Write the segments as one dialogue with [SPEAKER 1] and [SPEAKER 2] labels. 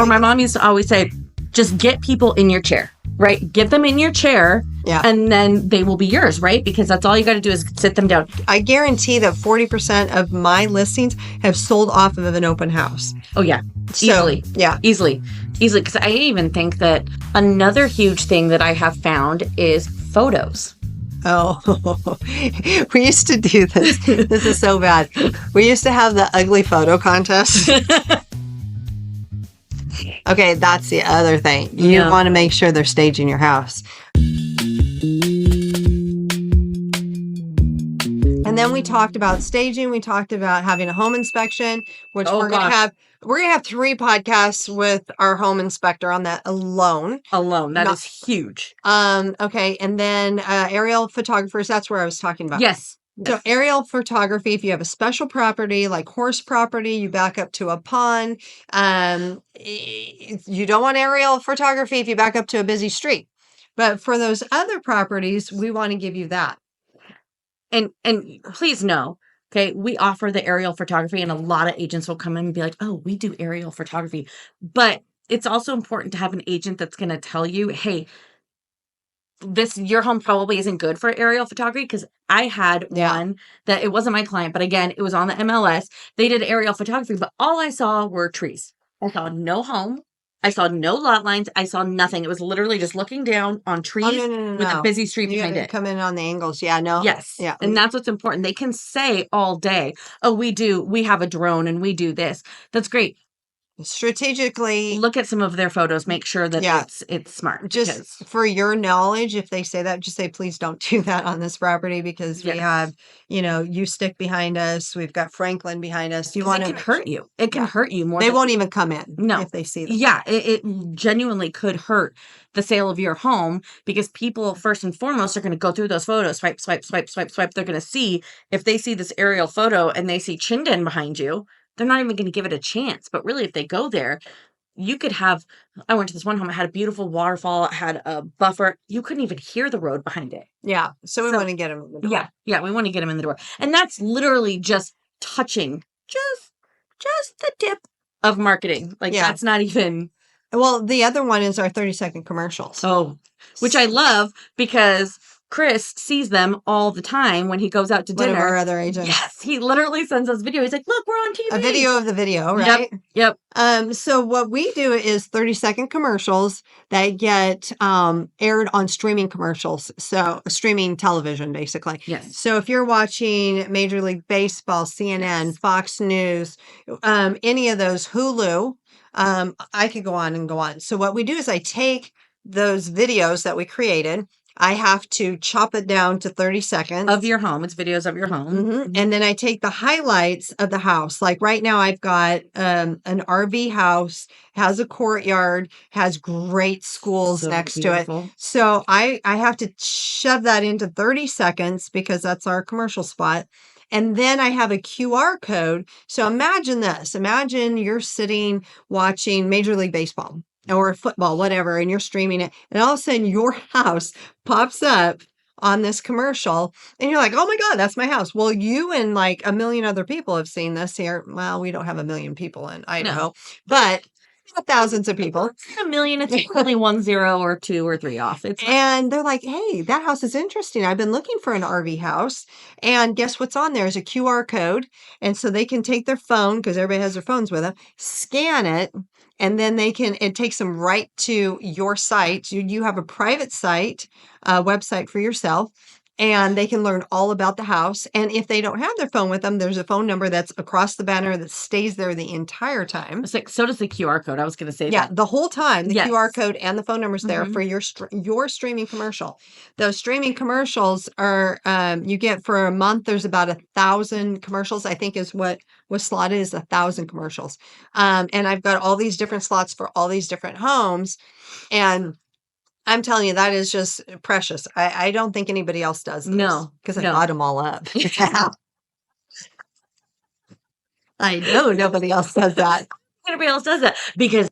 [SPEAKER 1] Or my mom used to always say, just get people in your chair, right? Get them in your chair, and then they will be yours, right? Because that's all you got to do is sit them down.
[SPEAKER 2] I guarantee that 40% of my listings have sold off of an open house.
[SPEAKER 1] Oh, yeah. Easily. Easily. Because I even think that another huge thing that I have found is photos.
[SPEAKER 2] Oh, we used to do this. This is so bad. We used to have the ugly photo contest. Okay, that's the other thing. You want to make sure they're staging your house. And then we talked about staging. We talked about having a home inspection, which we're going to have. We're going to have 3 podcasts with our home inspector on that alone.
[SPEAKER 1] That is huge.
[SPEAKER 2] Okay. And then aerial photographers, that's where I was talking about.
[SPEAKER 1] Yes.
[SPEAKER 2] So aerial photography, if you have a special property like horse property, you back up to a pond. You don't want aerial photography if you back up to a busy street. But for those other properties, we want to give you that.
[SPEAKER 1] And please know, okay, we offer the aerial photography, and a lot of agents will come in and be like, oh, we do aerial photography. But it's also important to have an agent that's going to tell you, hey, your home probably isn't good for aerial photography, because I had one that it wasn't my client, but again, it was on the MLS. They did aerial photography, but all I saw were trees. I saw no home. I saw no lot lines. I saw nothing. It was literally just looking down on trees with a busy street behind it.
[SPEAKER 2] Come in on the angles. Yeah, no.
[SPEAKER 1] Yes.
[SPEAKER 2] Yeah.
[SPEAKER 1] And that's what's important. They can say all day, oh, we have a drone and we do this. That's great.
[SPEAKER 2] Strategically
[SPEAKER 1] look at some of their photos, make sure that it's smart.
[SPEAKER 2] Just for your knowledge, if they say that, just say, please don't do that on this property, because we have, you stick behind us. We've got Franklin behind us.
[SPEAKER 1] It can hurt you. It can hurt you more.
[SPEAKER 2] They won't even come in if they see them.
[SPEAKER 1] Yeah, it genuinely could hurt the sale of your home, because people first and foremost are going to go through those photos, swipe, swipe, swipe, swipe, swipe. They're going to see, if they see this aerial photo and they see Chinden behind you, they're not even going to give it a chance. But really, if they go there, you could have, I went to this one home, it had a beautiful waterfall, it had a buffer. You couldn't even hear the road behind it.
[SPEAKER 2] Yeah. So we want to get them in the door.
[SPEAKER 1] Yeah, we want to get them in the door. And that's literally just touching just the tip of marketing. That's not even.
[SPEAKER 2] Well, the other one is our 30-second commercials.
[SPEAKER 1] Oh, which I love, because Chris sees them all the time when he goes out to dinner.
[SPEAKER 2] One of our other agents.
[SPEAKER 1] Yes, he literally sends us video. He's like, look, we're on TV.
[SPEAKER 2] A video of the video, right?
[SPEAKER 1] Yep.
[SPEAKER 2] So what we do is 30-second commercials that get aired on streaming commercials. So streaming television, basically.
[SPEAKER 1] Yes.
[SPEAKER 2] So if you're watching Major League Baseball, CNN, Fox News, any of those, Hulu, I could go on and go on. So what we do is I take those videos that we created. I have to chop it down to 30 seconds.
[SPEAKER 1] Of your home. It's videos of your home.
[SPEAKER 2] Mm-hmm. And then I take the highlights of the house. Like right now, I've got an RV house, has a courtyard, has great schools next to it. So I have to shove that into 30 seconds because that's our commercial spot. And then I have a QR code. So imagine this. Imagine you're sitting watching Major League Baseball or football, whatever, and you're streaming it. And all of a sudden your house pops up on this commercial and you're like, oh my God, that's my house. Well, you and like a million other people have seen this here. Well, we don't have a million people in Idaho, but thousands of people.
[SPEAKER 1] A million, it's only 1 0 or 2 or 3 off.
[SPEAKER 2] And they're like, hey, that house is interesting. I've been looking for an RV house. And guess what's on there is a QR code. And so they can take their phone, because everybody has their phones with them, scan it, and then it takes them right to your site. You have a private site, website for yourself. And they can learn all about the house. And if they don't have their phone with them, there's a phone number that's across the banner that stays there the entire time.
[SPEAKER 1] It's like, so does the QR code. I was going to say
[SPEAKER 2] that. The whole time, the QR code and the phone number's there for your streaming commercial. Those streaming commercials are, you get for a month, there's about 1,000 commercials, I think is what slotted is 1,000 commercials. And I've got all these different slots for all these different homes. And I'm telling you, that is just precious. I don't think anybody else does this.
[SPEAKER 1] No.
[SPEAKER 2] Because I bought them all up. I know nobody else does that.
[SPEAKER 1] Nobody else does that because...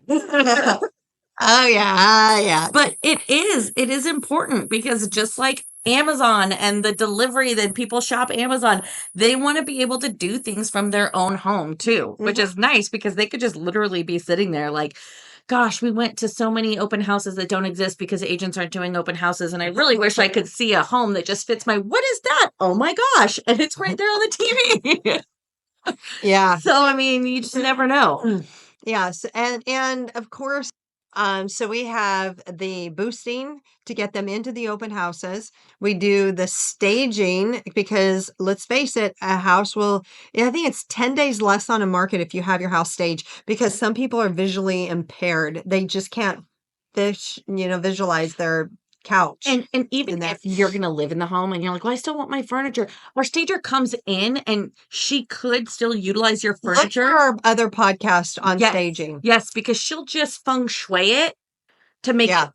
[SPEAKER 2] Oh, yeah.
[SPEAKER 1] But it is important, because just like Amazon and the delivery that people shop Amazon. They want to be able to do things from their own home too, which is nice because they could just literally be sitting there like, gosh, we went to so many open houses that don't exist because agents aren't doing open houses. And I really wish I could see a home that just fits what is that? Oh my gosh. And it's right there on the TV.
[SPEAKER 2] Yeah.
[SPEAKER 1] So, I mean, you just never know.
[SPEAKER 2] Yes, and of course, so we have the boosting to get them into the open houses. We do the staging because let's face it, a house will, I think it's 10 days less on a market if you have your house staged because some people are visually impaired. They just can't visualize their couch
[SPEAKER 1] And even
[SPEAKER 2] in there.
[SPEAKER 1] if you're gonna live in the home and you're like, well, I still want my furniture. Our stager comes in and she could still utilize your
[SPEAKER 2] Look for
[SPEAKER 1] furniture.
[SPEAKER 2] our other podcast on
[SPEAKER 1] Yes.
[SPEAKER 2] staging.
[SPEAKER 1] Yes, because she'll just feng shui it to make it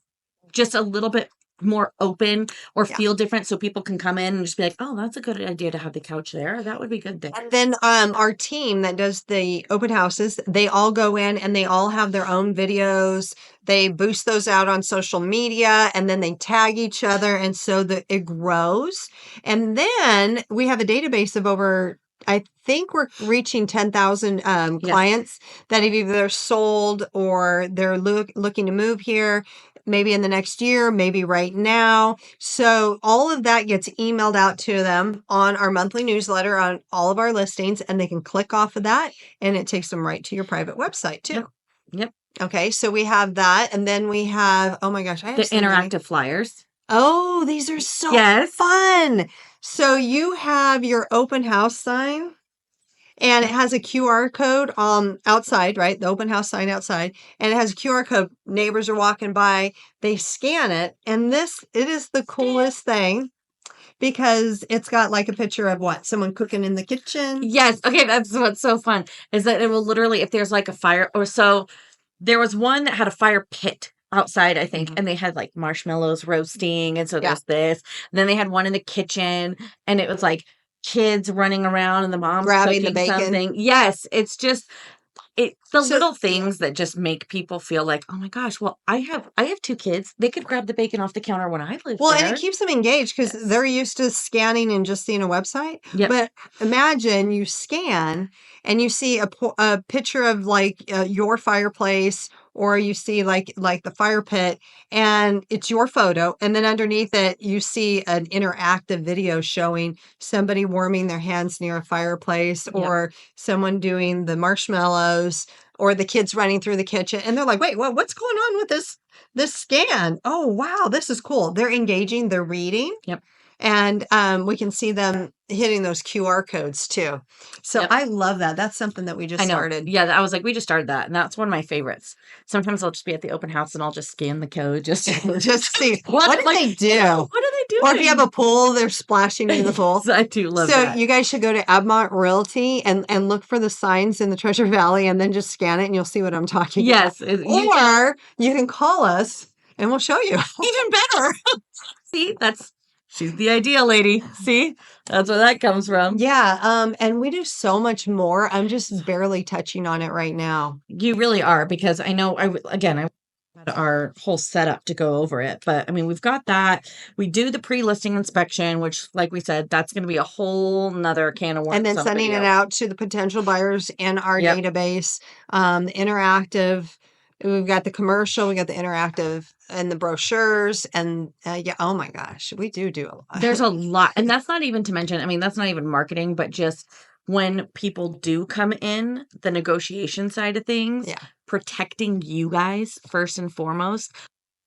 [SPEAKER 1] just a little bit more open or feel different so people can come in and just be like, oh, that's a good idea to have the couch there. That would be good there.
[SPEAKER 2] And then our team that does the open houses, they all go in and they all have their own videos. They boost those out on social media and then they tag each other. And so that it grows. And then we have a database of over, I think we're reaching 10,000 clients that have either sold or they're looking to move here. Maybe in the next year, maybe right now. So all of that gets emailed out to them on our monthly newsletter on all of our listings, and they can click off of that and it takes them right to your private website too.
[SPEAKER 1] Yep.
[SPEAKER 2] Okay, so we have that. And then we have, oh my gosh, I have
[SPEAKER 1] the
[SPEAKER 2] so many.
[SPEAKER 1] interactive flyers.
[SPEAKER 2] Oh, these are so fun. So you have your open house sign. And it has a QR code outside, right? The open house sign outside. And it has a QR code. Neighbors are walking by. They scan it. And it is the coolest thing because it's got like a picture of what? Someone cooking in the kitchen.
[SPEAKER 1] Yes. Okay. That's what's so fun is that it will literally, if there's like a fire or so, there was one that had a fire pit outside, I think, and they had like marshmallows roasting. And so there's this. And then they had one in the kitchen and it was like kids running around and the mom's
[SPEAKER 2] grabbing the
[SPEAKER 1] cooking
[SPEAKER 2] bacon.
[SPEAKER 1] something. Yes. It's just little things that just make people feel like, oh my gosh, well, I have two kids. They could grab the bacon off the counter when I live
[SPEAKER 2] Well,
[SPEAKER 1] there.
[SPEAKER 2] and it keeps them engaged because they're used to scanning and just seeing a website.
[SPEAKER 1] Yep.
[SPEAKER 2] But imagine you scan and you see a picture of like your fireplace, or you see like the fire pit, and it's your photo, and then underneath it you see an interactive video showing somebody warming their hands near a fireplace, or someone doing the marshmallows, or the kids running through the kitchen, and they're like, wait, what's going on with this scan? Oh, wow, this is cool. They're engaging, they're reading.
[SPEAKER 1] Yep.
[SPEAKER 2] And we can see them hitting those QR codes too. So I love that. That's something that we just started.
[SPEAKER 1] Yeah, I was like, we just started that. And that's one of my favorites. Sometimes I'll just be at the open house and I'll just scan the code just
[SPEAKER 2] see what do they do?
[SPEAKER 1] What are they doing?
[SPEAKER 2] Or if you have a pool, they're splashing in the pool.
[SPEAKER 1] I do love that.
[SPEAKER 2] So you guys should go to Abmont Realty and look for the signs in the Treasure Valley and then just scan it and you'll see what I'm talking about. Or you can call us and we'll show you.
[SPEAKER 1] Even better. See, she's the ideal lady. See, that's where that comes from.
[SPEAKER 2] Yeah. And we do so much more. I'm just barely touching on it right now.
[SPEAKER 1] You really are, because I know I had our whole setup to go over it, but I mean, we've got that. We do the pre-listing inspection, which, like we said, that's going to be a whole nother can of worms.
[SPEAKER 2] And then sending it out to the potential buyers in our database, interactive. We've got the commercial, we got the interactive and the brochures, and oh my gosh, we do a lot.
[SPEAKER 1] There's a lot, and that's not even to mention, I mean, that's not even marketing, but just when people do come in, the negotiation side of things, protecting you guys first and foremost.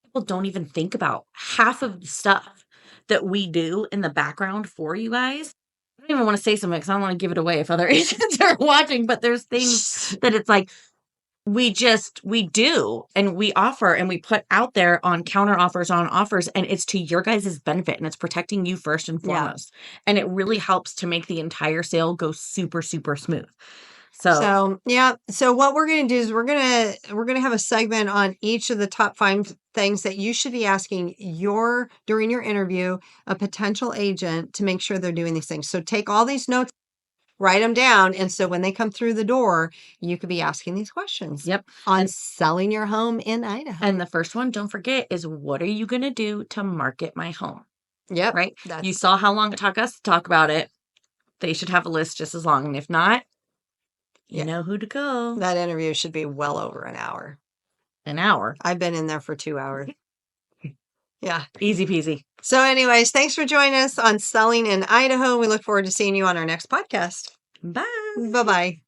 [SPEAKER 1] People don't even think about half of the stuff that we do in the background for you guys. I don't even want to say something because I don't want to give it away if other agents are watching, but there's things that it's like, we do, and we offer, and we put out there on counter offers on offers, and it's to your guys' benefit, and it's protecting you first and foremost. And it really helps to make the entire sale go super, super smooth. So what we're going to do is we're going to have a segment on each of the top 5 things that you should be asking during your interview, a potential agent, to make sure they're doing these things. So take all these notes, write them down. And so when they come through the door, you could be asking these questions. Yep.
[SPEAKER 2] On selling your home in Idaho.
[SPEAKER 1] And the first one, don't forget, is what are you going to do to market my home?
[SPEAKER 2] Yep.
[SPEAKER 1] Right? You saw how long it took us to talk about it. They should have a list just as long. And if not, you know who to go.
[SPEAKER 2] That interview should be well over an hour.
[SPEAKER 1] An hour.
[SPEAKER 2] I've been in there for 2 hours. Yeah.
[SPEAKER 1] Easy peasy.
[SPEAKER 2] So anyways, thanks for joining us on Selling in Idaho. We look forward to seeing you on our next podcast.
[SPEAKER 1] Bye.
[SPEAKER 2] Bye-bye.